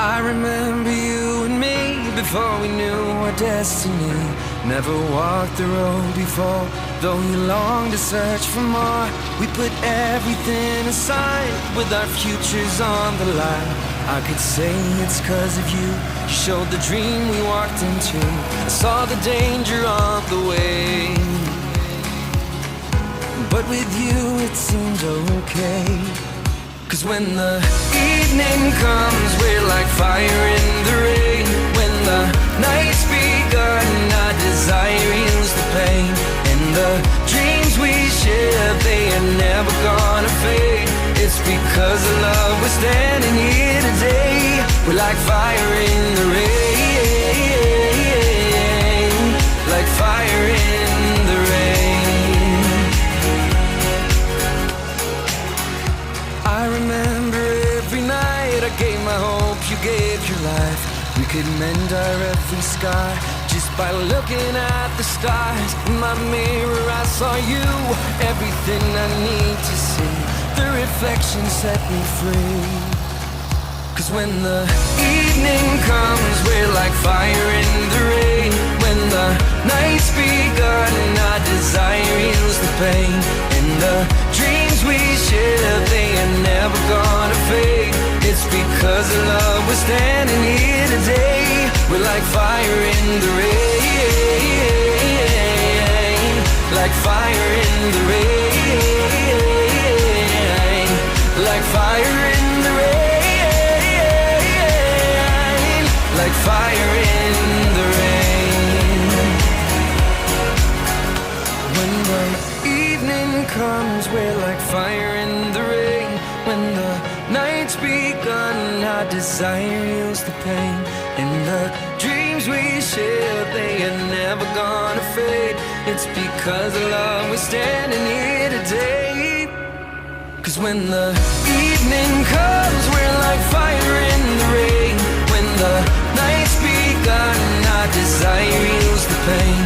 I remember you and me before we knew our destiny. Never walked the road before, though you longed to search for more. We put everything aside with our futures on the line. I could say it's 'cause of you. You showed the dream we walked into. I saw the danger on the way, but with you it seemed okay. 'Cause when the evening comes, we're like fire in the rain. When the night's begun, our desire heals the pain. And the dreams we share, they are never gonna fade. It's because of love we're standing here today. We're like fire in the rain, like fire in the rain. I remember every night I gave my hope, you gave your life. We could mend our every scar just by looking at the stars. In my mirror I saw you, everything I need to see. The reflection set me free. 'Cause when the evening comes, we're like fire in the rain. When the night's begun, our desire heals the pain. And the dreams we share, they are never gonna fade. It's because of love we're standing here today. We're like fire in the rain, like fire in the rain, like fire in the rain, like fire in the rain. When the evening comes, we're like fire in the rain. When the night's begun, our desire heals the pain. And the dreams we share, they are never gonna fade. It's because of love we're standing here today. 'Cause when the evening comes, we're like fire in the rain. When the night's begun, our desire heals the pain.